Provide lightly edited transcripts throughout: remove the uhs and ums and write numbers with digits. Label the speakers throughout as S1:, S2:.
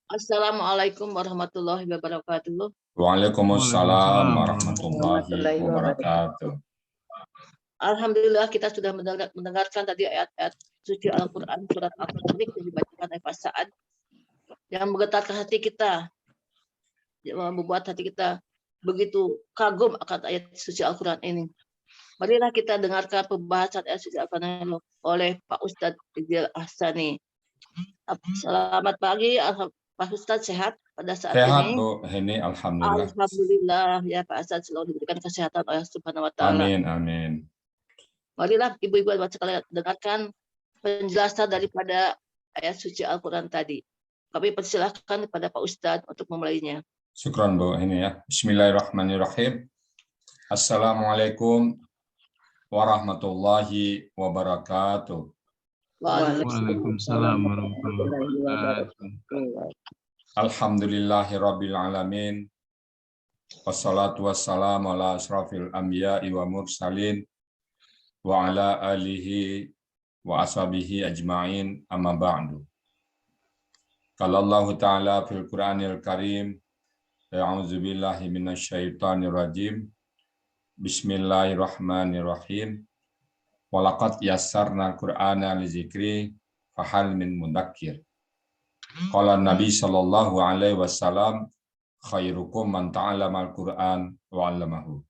S1: Assalamualaikum warahmatullahi wabarakatuh.
S2: Waalaikumsalam
S3: Waalaikumsalam
S2: warahmatullahi wabarakatuh.
S1: Alhamdulillah kita sudah mendengarkan tadi ayat-ayat suci Al-Quran surat Al-Tarik yang dibacakan oleh Pak Sa'ad yang menggetarkan hati kita, yang membuat hati kita begitu kagum akan ayat suci Al-Quran ini. Marilah kita dengarkan pembahasan ayat suci Al-Quran oleh Pak Ustadz Idil Ahsani. Selamat pagi, Pak Ustadz sehat pada saat
S2: Sehat,
S1: ini?
S2: Bu Heni, alhamdulillah.
S1: Alhamdulillah ya Pak Ustadz selalu diberikan kesehatan oleh Subhanahu wa Ta'ala.
S2: Amin, amin.
S1: Marilah ibu-ibu dan sekalian dengarkan penjelasan daripada ayat suci Al-Quran tadi. Kami persilahkan kepada Pak Ustadz untuk memulainya.
S2: Syukran, Bu Heni ya. Bismillahirrahmanirrahim. Assalamualaikum warahmatullahi wabarakatuh.
S3: Waalaikumsalam warahmatullahi wabarakatuh.
S2: Alhamdulillahirabbil alamin. Wassalatu wassalamu ala asrafil anbiya'i wa mursalin wa ala alihi wa ashabihi ajma'in amma ba'du. Qala Allah Ta'ala fil Qur'anil Karim, a'udzu billahi minasyaitonir rajim. Bismillahirrahmanirrahim. Walaqad yassarna al-Qur'ana lizikri fahal min mudakkir. Qala Nabi sallallahu alaihi wasallam, khairukum man ta'allama al-Qur'an wa 'allamahu.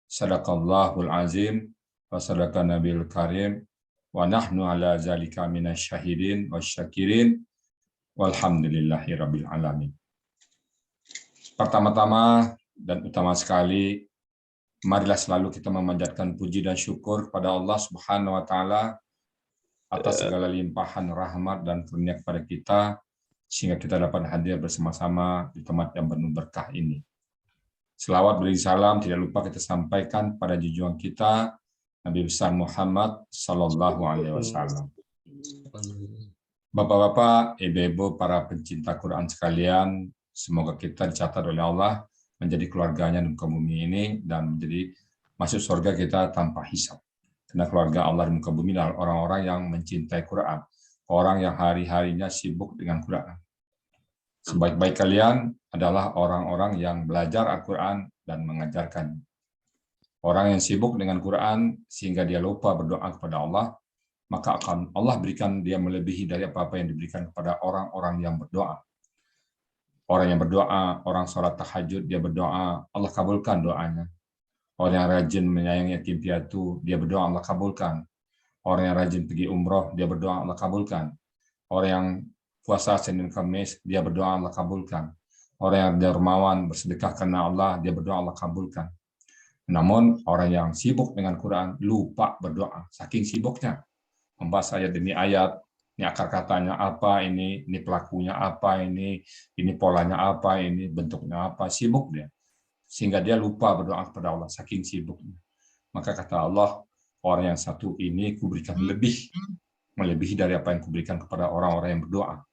S2: Sadaqallahul azim wa sadaqa nabiyul karim wa nahnu ala zalika minasyahidin wasyakirin walhamdulillahi rabbil alamin. Pertama-tama dan utama sekali, marilah selalu kita memanjatkan puji dan syukur kepada Allah Subhanahu wa taala atas segala limpahan rahmat dan karunia kepada kita sehingga kita dapat hadir bersama-sama di tempat yang penuh berkah ini. Selawat beri salam tidak lupa kita sampaikan pada junjungan kita Nabi besar Muhammad sallallahu alaihi wasallam. Bapak-bapak, ibu-ibu, para pencinta Quran sekalian, semoga kita dicatat oleh Allah menjadi keluarganya di muka bumi ini dan menjadi masuk surga kita tanpa hisab. Karena keluarga Allah di muka bumi adalah orang-orang yang mencintai Quran, orang yang hari-harinya sibuk dengan Quran. Sebaik-baik kalian adalah orang-orang yang belajar Al-Quran dan mengajarkan. Orang yang sibuk dengan Quran sehingga dia lupa berdoa kepada Allah, maka akan Allah berikan dia melebihi dari apa-apa yang diberikan kepada orang-orang yang berdoa. Orang yang berdoa, orang sholat tahajud, dia berdoa, Allah kabulkan doanya. Orang yang rajin menyayangi yatim piatu, dia berdoa, Allah kabulkan. Orang yang rajin pergi umroh, dia berdoa, Allah kabulkan. Orang yang puasa Senin Kamis, dia berdoa, Allah kabulkan. Orang yang dermawan, bersedekah karena Allah, dia berdoa, Allah kabulkan. Namun, orang yang sibuk dengan Quran, lupa berdoa, saking sibuknya. Membahas ayat demi ayat, ini akar katanya apa, ini pelakunya apa, ini polanya apa, ini bentuknya apa, sibuk dia. Sehingga dia lupa berdoa kepada Allah, saking sibuknya. Maka kata Allah, orang yang satu ini kuberikan lebih, melebihi dari apa yang kuberikan kepada orang-orang yang berdoa.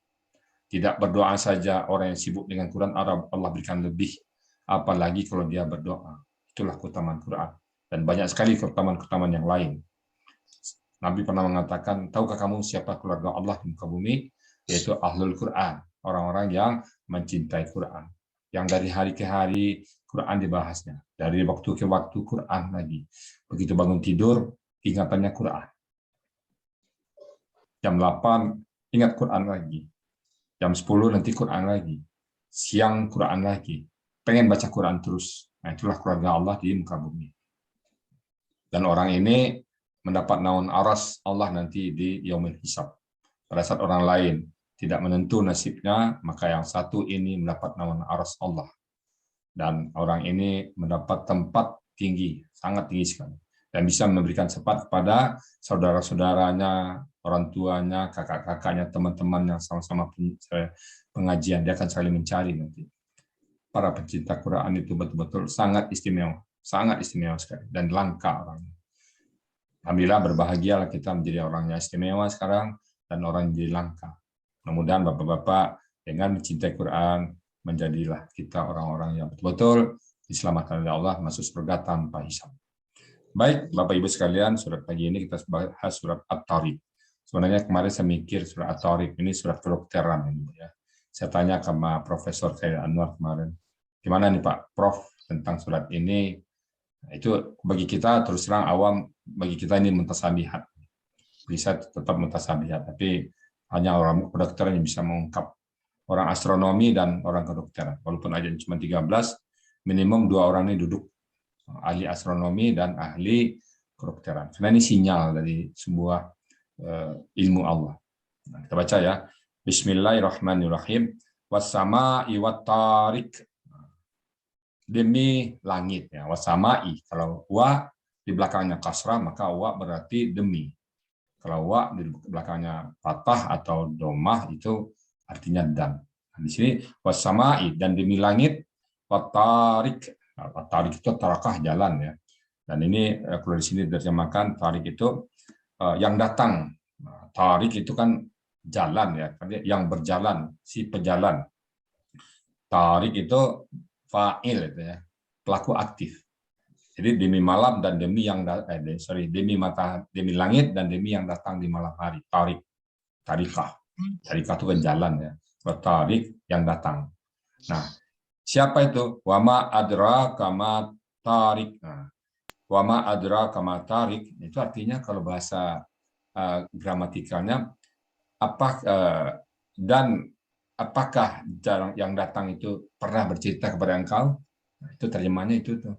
S2: Tidak berdoa saja, orang yang sibuk dengan Quran, Allah berikan lebih. Apalagi kalau dia berdoa. Itulah keutamaan Quran. Dan banyak sekali keutamaan-keutamaan yang lain. Nabi pernah mengatakan, tahukah kamu siapa keluarga Allah di muka bumi? Yaitu Ahlul Quran, orang-orang yang mencintai Quran. Yang dari hari ke hari Quran dibahasnya. Dari waktu ke waktu Quran lagi. Begitu bangun tidur, ingatannya Quran. Jam 8, ingat Quran lagi. Jam 10 nanti Quran lagi. Siang Quran lagi. Pengen baca Quran terus. Nah, itulah keluarga Allah di muka bumi. Dan orang ini mendapat naungan aras Allah nanti di yaumil hisab. Pada saat orang lain tidak menentu nasibnya, maka yang satu ini mendapat naungan aras Allah. Dan orang ini mendapat tempat tinggi, sangat tinggi sekali. Dan bisa memberikan syafaat kepada saudara-saudaranya, orang tuanya, kakak-kakaknya, teman-teman yang sama-sama pengajian. Dia akan saling mencari nanti. Para pencinta Quran itu betul-betul sangat istimewa sekali dan langka orangnya. Alhamdulillah berbahagialah kita menjadi orang yang istimewa sekarang dan orang yang jadi langka. Mudah-mudahan Bapak-bapak dengan mencintai Quran menjadilah kita orang-orang yang betul-betul diselamatkan oleh Allah masuk surga tanpa hisab. Baik, Bapak Ibu sekalian, surat pagi ini kita bahas surat At-Tariq. Sebenarnya kemarin saya mikir surat At-Tariq ini surat kedokteran ya. Saya tanya sama Profesor Khairil Anwar kemarin, gimana nih Pak Prof tentang surat ini? Itu bagi kita terus terang awam, bagi kita ini mutasabihat. Bisa tetap mutasabihat, tapi hanya orang kedokteran yang bisa mengungkap. Orang astronomi dan orang kedokteran. Walaupun aja cuma 13, minimum 2 orang ini duduk. Ahli astronomi dan ahli kedokteran. Karena ini sinyal dari sebuah ilmu Allah. Nah, kita baca ya. Bismillahirrahmanirrahim. Wassama'i wattariq. Demi langit ya. Wassama'i. Kalau wa di belakangnya kasrah, maka wa berarti demi. Kalau wa di belakangnya fathah atau domah itu artinya dan. Nah, di sini wassama'i dan demi langit, wattariq. Nah, tarik itu tarakah jalan ya. Dan ini kalau di sini diterjemahkan tarik itu yang datang. Nah, tarik itu kan jalan ya, yang berjalan, si pejalan. Tarik itu fa'il itu ya, pelaku aktif. Jadi demi malam dan demi yang demi langit dan demi yang datang di malam hari. Tarik, tarikah. Tarikah itu kan jalan ya. Tarik yang datang. Nah, siapa itu? Wama adra kama tarik. Nah, wama adra kama tarik itu artinya kalau bahasa gramatikalnya dan apakah yang datang itu pernah bercerita kepada engkau? Nah, itu terjemahannya itu tuh.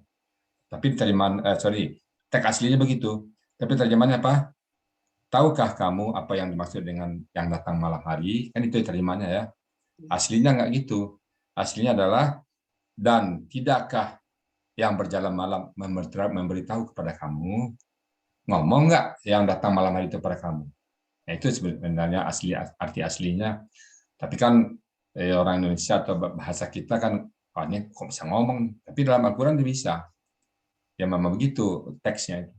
S2: Tapi terjemahan teks aslinya begitu. Tapi terjemahannya apa? Tahukah kamu apa yang dimaksud dengan yang datang malam hari? Kan itu terjemahannya ya. Aslinya nggak gitu. Aslinya adalah dan tidakkah yang berjalan malam memberitahu kepada kamu, ngomong nggak yang datang malam hari itu pada kamu? Nah, itu sebenarnya arti aslinya. Tapi kan orang Indonesia atau bahasa kita kan, ini kok bisa ngomong? Tapi dalam Al-Quran dia bisa. Ya memang begitu teksnya.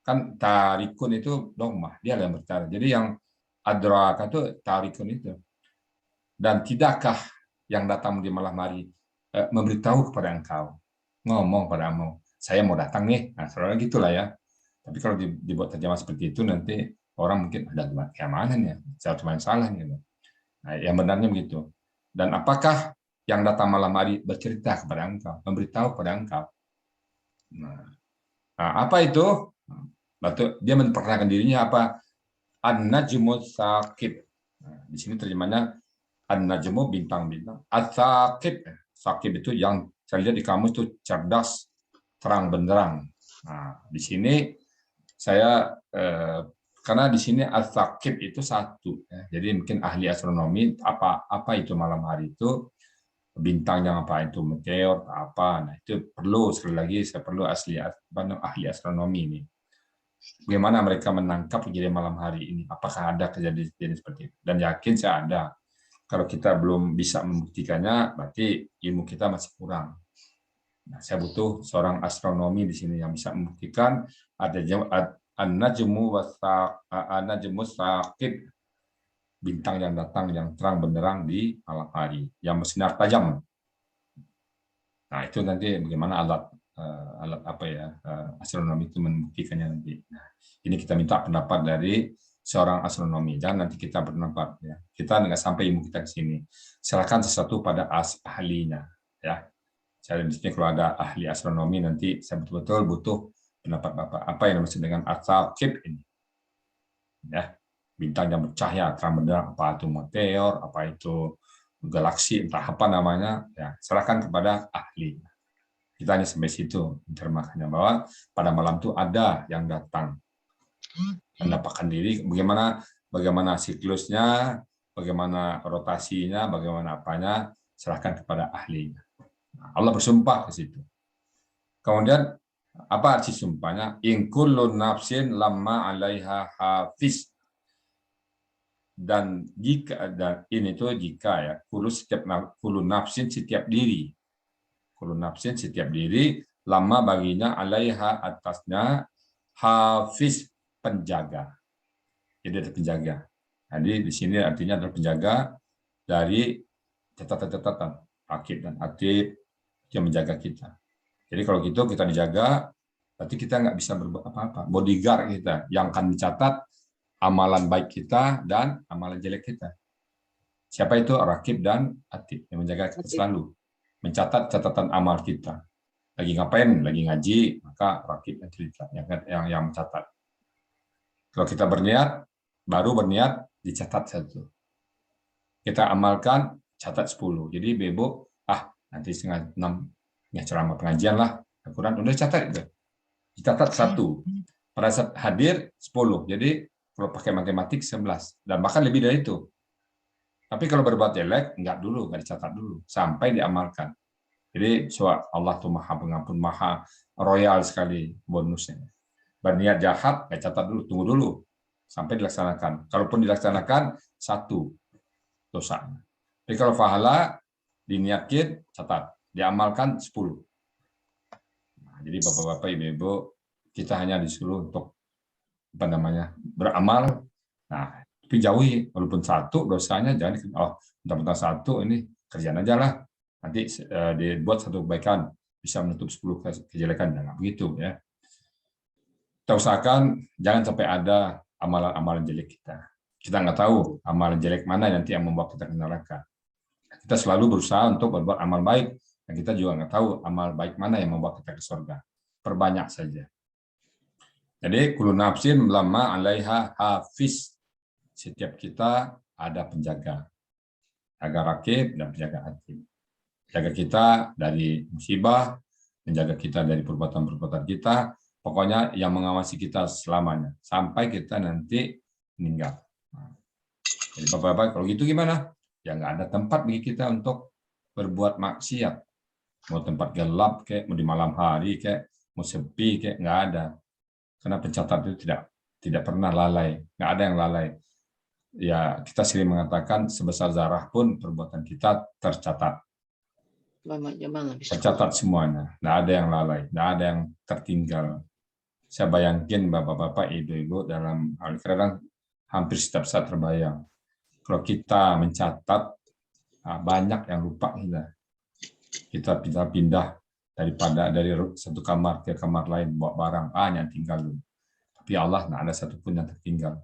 S2: Kan tarikun itu dogma, dia yang berbicara. Jadi yang adraka itu tarikun itu. Dan tidakkah yang datang di malam hari memberitahu kepada engkau, ngomong padamu, saya mau datang nih. Nah, soalnya gitulah ya. Tapi kalau dibuat terjemah seperti itu nanti orang mungkin ada kayak mana nih? Saya cuma salah gitu. Nah, yang benarnya begitu. Dan apakah yang datang malam hari bercerita kepada engkau, memberitahu kepada engkau? Nah, apa itu? Dia memperkenalkan dirinya apa? An-najmu saqib. Nah, di sini terjemahnya An-najmu bintang-bintang. As-saqib. Saqib itu yang saya lihat di kamus itu cerdas, terang benderang. Nah, di sini saya karena di sini as-saqib itu satu. Ya. Jadi mungkin ahli astronomi apa itu malam hari itu bintang yang apa itu meteor apa. Nah, itu perlu sekali lagi saya perlu ahli astronomi ini. Bagaimana mereka menangkap kejadian malam hari ini? Apakah ada kejadian seperti itu? Dan yakin saya ada. Kalau kita belum bisa membuktikannya, berarti ilmu kita masih kurang. Nah, saya butuh seorang astronomi di sini yang bisa membuktikan ada an-najmu saqib, bintang yang datang yang terang benderang di malam hari, yang bersinar tajam. Nah, itu nanti bagaimana alat apa ya astronomi itu membuktikannya nanti. Nah, ini kita minta pendapat dari seorang astronomi. Jangan nanti kita berpendapat ya. Kita nggak sampai ilmu kita ke sini. Serahkan sesuatu pada ahlinya ya. Saya di sini kalau ada ahli astronomi nanti saya betul-betul butuh pendapat Bapak. Apa yang dimaksud dengan as-saqib ini? Ya, bintang yang bercahaya terang benderang, apa itu meteor, apa itu galaksi, entah apa namanya, ya serahkan kepada ahli. Kita hanya sampai situ terjemahkannya bahwa pada malam itu ada yang datang mendapatkan diri, bagaimana siklusnya, bagaimana rotasinya, bagaimana apanya, serahkan kepada ahlinya. Allah bersumpah ke situ. Kemudian apa arti sumpahnya? In kullu nafsin lamma 'alaiha hafiz. Dan ini tuh jika ya, kullu nafsin setiap diri. Kullu nafsin setiap diri, lama baginya 'alaiha atasnya hafiz penjaga. Jadi ada penjaga. Jadi di sini artinya adalah penjaga dari catatan-catatan akib dan atib yang menjaga kita. Jadi kalau gitu kita dijaga, berarti kita nggak bisa berbuat apa-apa. Bodyguard kita yang akan mencatat amalan baik kita dan amalan jelek kita. Siapa itu? Rakib dan atid, yang menjaga kita selalu, mencatat catatan amal kita. Lagi ngapain? Lagi ngaji, maka rakib dan atid yang mencatat. Kalau kita berniat, baru berniat, dicatat 1. Kita amalkan, catat 10. Jadi bebo, nanti 5:30 ya ceramah pengajian lah, Al-Quran udah catat itu. Dicatat 1. Pada saat hadir 10. Jadi kalau pakai matematik 11 dan bahkan lebih dari itu. Tapi kalau berbuat jelek enggak dicatat dulu sampai diamalkan. Jadi Allah tuh Maha Pengampun, Maha royal sekali bonusnya. Berniat jahat enggak catat dulu, tunggu dulu sampai dilaksanakan. Kalaupun dilaksanakan 1 dosa. Tapi kalau pahala diniatkan catat, diamalkan 10. Jadi Bapak-bapak, Ibu-ibu, kita hanya disuruh untuk beramal. Nah, tapi jauhi, walaupun 1 dosanya jangan mentang-mentang 1 ini kerjaan aja lah. Nanti dibuat 1 kebaikan bisa menutup 10 kejelekan, jangan begitu ya. Kita usahakan jangan sampai ada amalan-amalan jelek kita. Kita nggak tahu amalan jelek mana nanti yang membawa kita ke neraka. Kita selalu berusaha untuk berbuat amal baik, dan kita juga nggak tahu amal baik mana yang membawa kita ke surga. Perbanyak saja. Jadi kullu nafsin lamma 'alaiha hafiz. Setiap kita ada penjaga. Jaga rakib dan penjaga atid. Jaga kita dari musibah, menjaga kita dari perbuatan-perbuatan kita, pokoknya yang mengawasi kita selamanya sampai kita nanti meninggal. Jadi Bapak-bapak, kalau gitu gimana? Ya nggak ada tempat bagi kita untuk berbuat maksiat. Mau tempat gelap kayak, mau di malam hari kayak, mau sepi kayak, nggak ada. Karena pencatat itu tidak pernah lalai, nggak ada yang lalai. Ya kita sering mengatakan sebesar zarah pun perbuatan kita tercatat. Tercatat semuanya, nggak ada yang lalai, nggak ada yang tertinggal. Saya bayangin Bapak-bapak, Ibu-ibu dalam kadang hampir setiap saat terbayang. Kalau kita mencatat, banyak yang lupa kita pindah dari satu kamar ke kamar lain, bawa barang, yang tinggal. Tapi Allah nggak ada satupun yang tertinggal.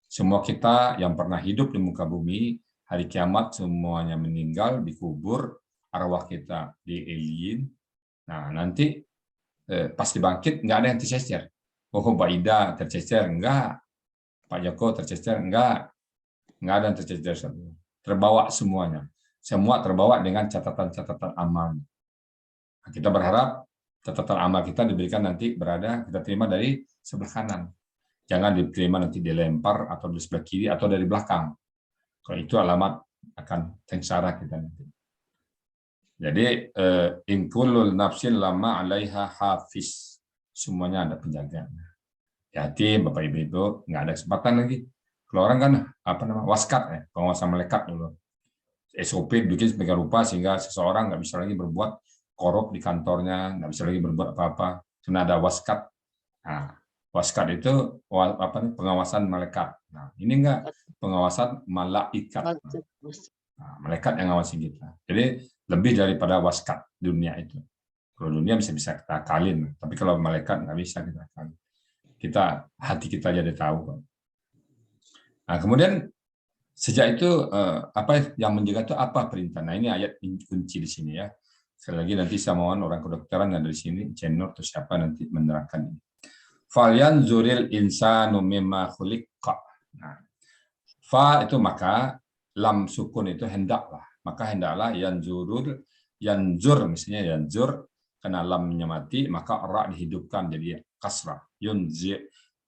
S2: Semua kita yang pernah hidup di muka bumi, hari kiamat semuanya meninggal, dikubur, arwah kita dielin. Nah nanti pas dibangkit nggak ada yang tercecer. Mbak Ida tercecer, enggak. Pak Joko tercecer, enggak ada yang tercecer. Terbawa semuanya. Semua terbawa dengan catatan-catatan amal. Nah, kita berharap catatan amal kita diberikan nanti kita terima dari sebelah kanan. Jangan diterima nanti dilempar atau di sebelah kiri atau dari belakang. Kalau itu alamat akan sengsara kita nanti. Jadi in kullul nafsin lama 'alaiha hafiz. Semuanya ada penjaga. Hati Bapak Ibu, nggak ada kesempatan lagi. Kalau orang kan waskat ya, pengawasan melekat dulu. SOP bikin sebagai rupa sehingga seseorang nggak bisa lagi berbuat korup di kantornya, nggak bisa lagi berbuat apa-apa. Karena ada waskat. Nah, waskat itu pengawasan malaikat. Nah, ini enggak pengawasan malaikat. Nah, malaikat yang ngawasi kita. Jadi lebih daripada waskat dunia itu. Kalau dunia bisa kita akalin, tapi kalau malaikat nggak bisa kita akalin. Hati kita jadi tahu. Nah, kemudian sejak itu apa yang menjaga itu apa perintah? Nah, ini ayat kunci di sini ya. Sekali lagi nanti saya mohon orang kedokteran yang dari sini, Cenur atau siapa nanti menerangkan ini. Falyanzuril insanu mimma khuliqa. Nah, fa itu maka, lam sukun itu hendaklah. Maka hendaklah yanzur misalnya yanzur karena lamnya mati, maka ra dihidupkan jadi kasrah.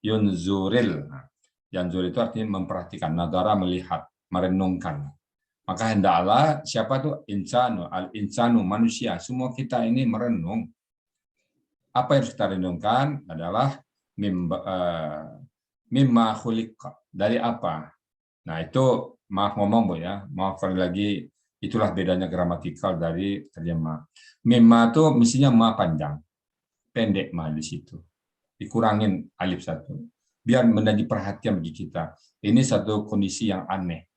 S2: Yunzuril. Nah, yanzur itu artinya memperhatikan, nadara melihat, merenungkan. Maka hendaklah siapa tuh insanu, al-insanu manusia, semua kita ini merenung. Apa yang harus kita renungkan adalah mimma khuliqa, dari apa? Nah, itu maaf ngomong Bu ya, maaf sekali lagi, itulah bedanya gramatikal dari terjemah. Mimma itu mestinya ma panjang, pendek ma di situ. Dikurangin alif satu. Biar menjadi perhatian bagi kita. Ini satu kondisi yang aneh.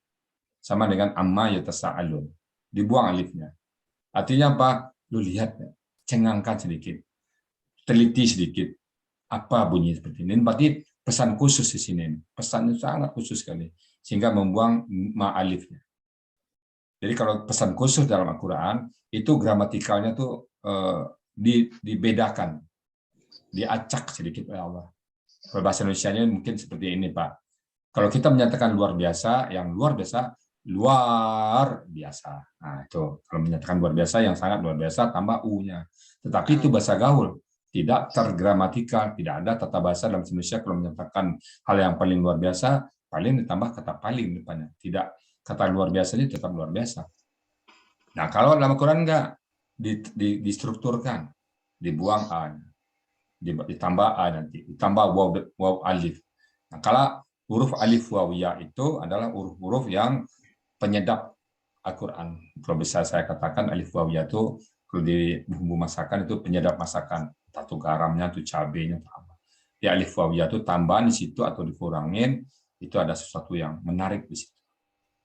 S2: Sama dengan amma yatasa'alun. Dibuang alifnya. Artinya apa? Lu lihat, cengangkan sedikit. Teliti sedikit. Apa bunyi seperti ini? Berarti pesan khusus di sini. Pesannya sangat khusus sekali. Sehingga membuang ma alifnya. Jadi kalau pesan khusus dalam Al-Quran, itu gramatikalnya tuh dibedakan, diacak sedikit oleh Allah. Kalau bahasa Indonesianya mungkin seperti ini, Pak. Kalau kita menyatakan luar biasa, yang luar biasa, luar biasa. Nah, itu kalau menyatakan luar biasa, yang sangat luar biasa tambah u-nya. Tetapi itu bahasa gaul, tidak tergramatikal, tidak ada tata bahasa dalam Indonesia kalau menyatakan hal yang paling luar biasa, paling ditambah kata paling depannya. Tidak, kata luar biasanya tetap luar biasa. Nah, kalau dalam Al-Quran enggak distrukturkan, dibuang a, ditambah a nanti, ditambah waw alif. Nah, kalau huruf alif waw ya itu adalah huruf-huruf yang penyedap Al-Quran. Kalau bisa saya katakan alif waw ya itu kalau di bumbu masakan itu penyedap masakan. Atau garamnya, itu cabenya, apa. Di alif waw ya itu tambahan di situ atau dikurangin, itu ada sesuatu yang menarik di situ.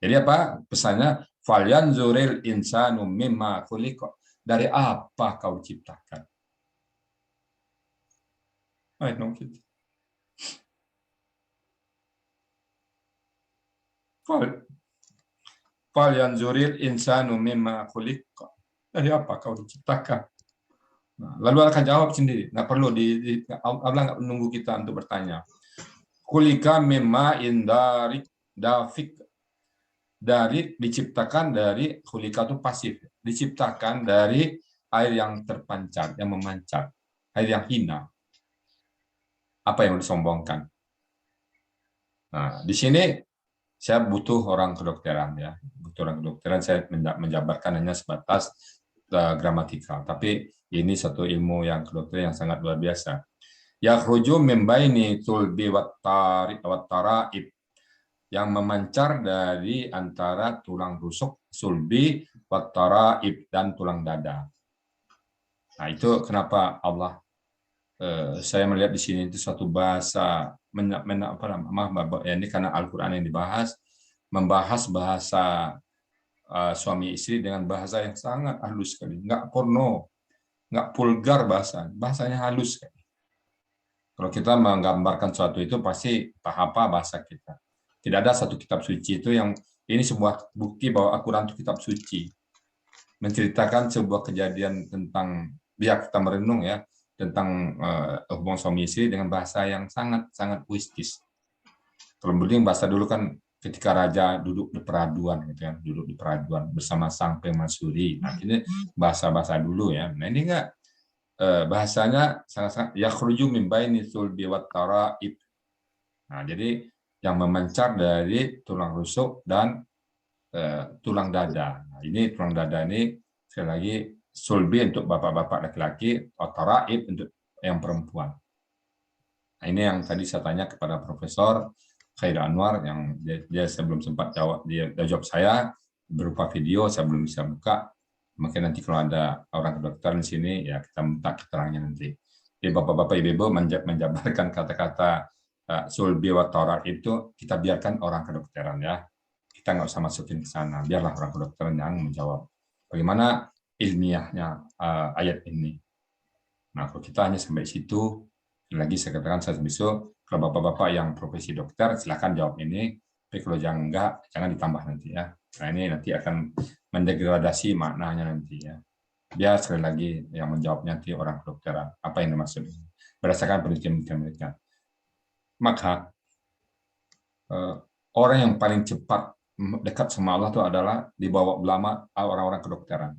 S2: Jadi apa pesannya? Falyanzuril insanu mimma khuliqa. Dari apa kau diciptakan? Falyanzuril insanu mimma khuliqa. Dari apa kau diciptakan? Nah, lalu akan jawab sendiri. Nggak perlu Allah nggak menunggu kita untuk bertanya. Khuliqa mimma indari dafik. Diciptakan dari khuliqa itu pasif. Diciptakan dari air yang terpancar, yang memancar, air yang hina. Apa yang disombongkan? Nah, di sini saya butuh orang kedokteran ya, butuh orang kedokteran. Saya menjabarkan hanya sebatas gramatikal, tapi ini satu ilmu yang kedokteran yang sangat luar biasa. Yakhruju min baini tulbi wat taraib, yang memancar dari antara tulang rusuk, sulbi, wat taraib, dan tulang dada. Nah, itu kenapa Allah saya melihat di sini itu suatu bahasa ini karena Al-Quran yang dibahas, membahas bahasa suami istri dengan bahasa yang sangat halus sekali, nggak porno, nggak vulgar bahasanya halus sekali. Kalau kita menggambarkan sesuatu itu pasti apa bahasa kita. Tidak ada satu kitab suci itu yang ini sebuah bukti bahwa Al-Quran itu kitab suci, menceritakan sebuah kejadian tentang biar kita merenung ya, tentang hubungan suami istri dengan bahasa yang sangat puitis. Kalau mending bahasa dulu kan ketika raja duduk di peraduan gitu ya, duduk di peraduan bersama sang permaisuri. Nah, ini bahasa dulu ya. Nah, ini enggak bahasanya sangat yakhruju min baini sulbi wat taraib. Nah, jadi yang memancar dari tulang rusuk dan tulang dada. Nah, ini tulang dada ini sekali lagi sulbi untuk bapak-bapak laki-laki, taraib untuk yang perempuan. Nah, ini yang tadi saya tanya kepada Profesor Khair Anwar, yang dia sebelum sempat jawab, dia jawab saya berupa video, saya belum bisa buka. Mungkin nanti kalau ada orang kedokteran di sini, ya kita minta keterangannya nanti. Jadi bapak-bapak ibu-ibu menjabarkan kata-kata sulbi wa taraib itu kita biarkan orang kedokteran ya. Kita nggak usah masukin ke sana, biarlah orang kedokteran yang menjawab. Bagaimana ilmiahnya ayat ini. Nah, kalau kita hanya sampai situ, lagi saya katakan saya besok, kalau bapak-bapak yang profesi dokter, silakan jawab ini. Tapi kalau enggak, jangan ditambah nanti ya. Nah, ini nanti akan mendegradasi maknanya nanti ya. Dia sekali lagi yang menjawabnya nanti orang kedokteran. Apa yang dimaksud? Berdasarkan penelitian mereka. Maka orang yang paling cepat dekat sama Allah itu adalah di bawah ulama orang-orang kedokteran.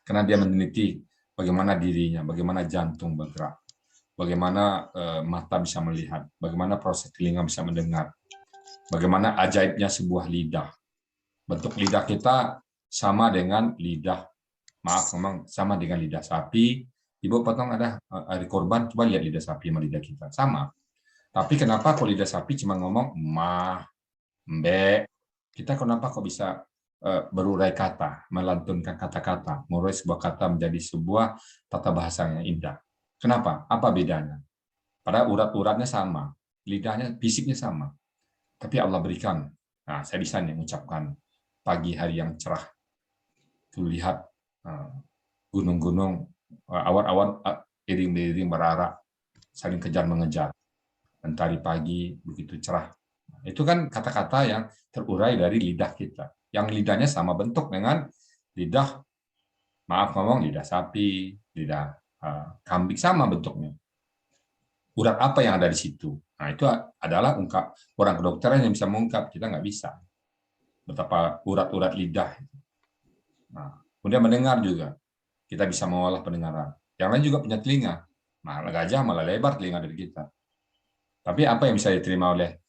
S2: Karena dia meneliti bagaimana dirinya, bagaimana jantung bergerak, bagaimana mata bisa melihat, bagaimana proses telinga bisa mendengar, bagaimana ajaibnya sebuah lidah. Bentuk lidah kita sama dengan lidah, memang sama dengan lidah sapi. Ibu potong ada hari korban, coba lihat lidah sapi sama lidah kita, sama. Tapi kenapa kalau lidah sapi cuma ngomong mah, mbek, kita kenapa kok bisa berurai kata, melantunkan kata-kata, mengurai sebuah kata menjadi sebuah tata bahasa yang indah. Kenapa? Apa bedanya? Padahal urat-uratnya sama, lidahnya, fisiknya sama. Tapi Allah berikan, nah saya bisa nih mengucapkan pagi hari yang cerah. Tuh lihat gunung-gunung, awan-awan iring-iring berarak, saling kejar-mengejar. Mentari pagi begitu cerah. Itu kan kata-kata yang terurai dari lidah kita. yang lidahnya sama bentuk dengan lidah, maaf ngomong, lidah sapi, lidah kambing, sama bentuknya. Urat apa yang ada di situ? Nah, itu adalah orang kedokteran yang bisa mengungkap, kita nggak bisa. Betapa urat-urat lidah. Nah, kemudian mendengar juga, kita bisa mengolah pendengaran. Yang lain juga punya telinga. Malah gajah malah lebar telinga dari kita. Tapi apa yang bisa diterima oleh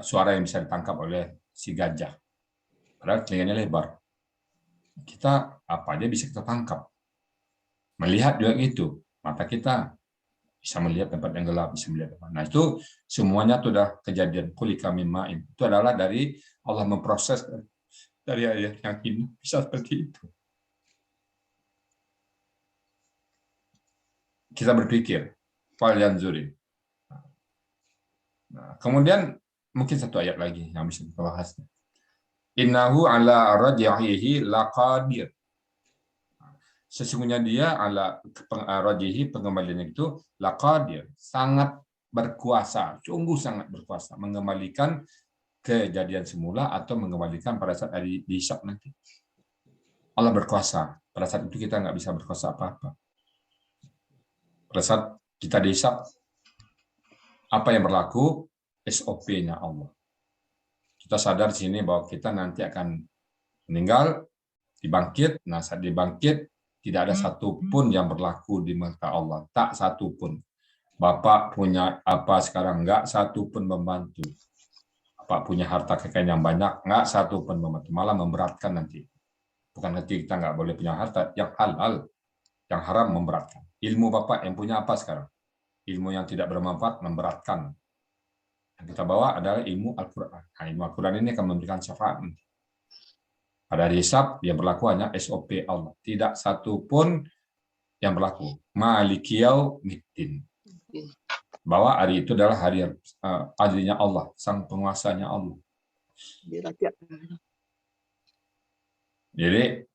S2: suara yang bisa ditangkap oleh si gajah? Padahal telinganya lebar. Kita apa aja bisa kita tangkap. Melihat juga gitu. Mata kita bisa melihat tempat yang gelap, bisa melihat tempat. Nah, itu semuanya itu sudah kejadian kulika min ma'in. Itu adalah dari Allah memproses dari ayat yang ini bisa seperti itu. Kita berpikir, fal yanzuri. Nah, kemudian mungkin satu ayat lagi yang bisa kita bahas. Innahu ala raj'ihi laqadir. Sesungguhnya dia ala raj'ihi, pengembaliannya itu laqadir, sangat berkuasa, sungguh sangat berkuasa mengembalikan kejadian semula atau mengembalikan pada saat hari dihisab nanti. Allah berkuasa. Pada saat itu kita nggak bisa berkuasa apa-apa. Pada saat kita dihisab, apa yang berlaku? SOP-nya Allah. Kita sadar di sini bahwa kita nanti akan meninggal, dibangkit. Nah, saat dibangkit, tidak ada satupun yang berlaku di mata Allah. Tak satupun. Bapak punya apa sekarang? Nggak satupun membantu. Bapak punya harta kekayaan yang banyak, nggak satupun membantu. Malah memberatkan nanti. Bukan nanti kita nggak boleh punya harta. Yang halal, yang haram memberatkan. Ilmu Bapak yang punya apa sekarang? Ilmu yang tidak bermanfaat memberatkan. Yang kita bawa adalah ilmu Al-Quran. Nah, ilmu Al-Quran ini akan memberikan syafaat. Pada hari hisab, yang berlaku hanya SOP Allah. Tidak satu pun yang berlaku. Malikiyau middin. Bahwa hari itu adalah hari adilnya Allah, sang penguasanya Allah. Jadi,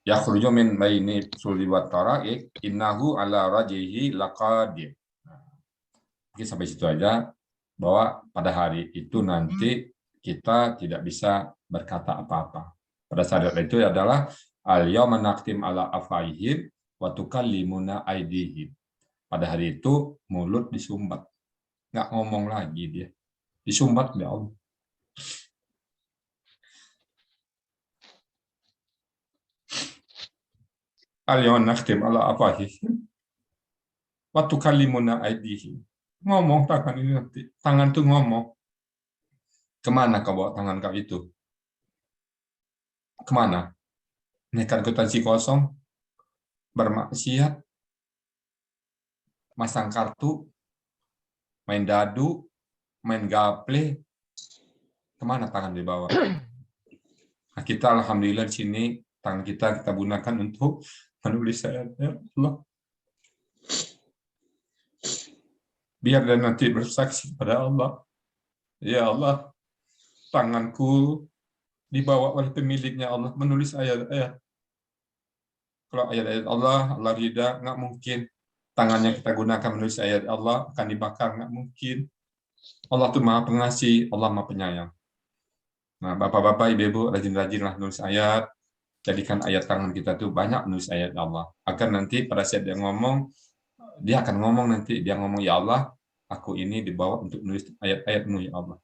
S2: yakhruju min baini sulbi wat tara'iq innahu ala raj'ihi laqadir. Mungkin sampai situ aja, bahwa pada hari itu nanti kita tidak bisa berkata apa-apa. Pada saat itu adalah al-yawma naqtim ala afwaihim wa tukallimuna aydihim. Pada hari itu mulut disumbat. Nggak ngomong lagi dia. Disumbat oleh Allah. Al-yawma naqtim ala afwaihim wa tukallimuna aydihim. Ngomong tangan ini nanti. Tangan itu ngomong. Kemana kau bawa tangan kau itu? Kemana? Nekat akuntansi kosong? Bermaksiat? Masang kartu? Main dadu? Main gaple? Kemana tangan dibawa? Nah, kita alhamdulillah di sini tangan kita gunakan untuk menulis ayat Allah. Biar dia nanti bersaksi pada Allah. Ya Allah, tanganku dibawa oleh pemiliknya Allah menulis ayat-ayat. Kalau ayat-ayat Allah, Allah ridha, nggak mungkin tangannya kita gunakan menulis ayat Allah akan dibakar, nggak mungkin. Allah tuh maha pengasih, Allah maha penyayang. Nah, bapak-bapak, ibu-ibu, rajin-rajinlah nulis ayat. Jadikan ayat tangan kita tuh banyak menulis ayat Allah. Agar nanti pada saat dia ngomong, dia akan ngomong nanti, dia ngomong, ya Allah, aku ini dibawa untuk menulis ayat-ayat-Mu ya Allah.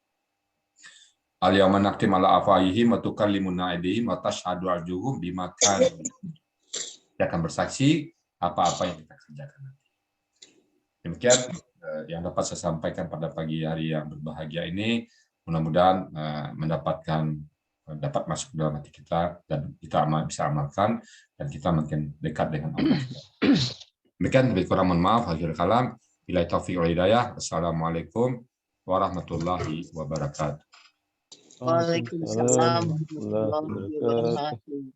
S2: Al-yawma naqtim ala afwahihim wa tukallimuna aydihim wa tashhadu arjuluhum bima kanu. Dia akan bersaksi apa-apa yang kita kerjakan nanti. Demikian yang dapat saya sampaikan pada pagi hari yang berbahagia ini. Mudah-mudahan dapat masuk dalam hati kita dan kita bisa amalkan dan kita makin dekat dengan Allah. Demikian, lebih kurang mohon maaf. Akhir kalam. Bila taufiq wal hidayah. Assalamualaikum warahmatullahi wabarakatuh.
S1: Waalaikumsalam warahmatullahi wabarakatuh.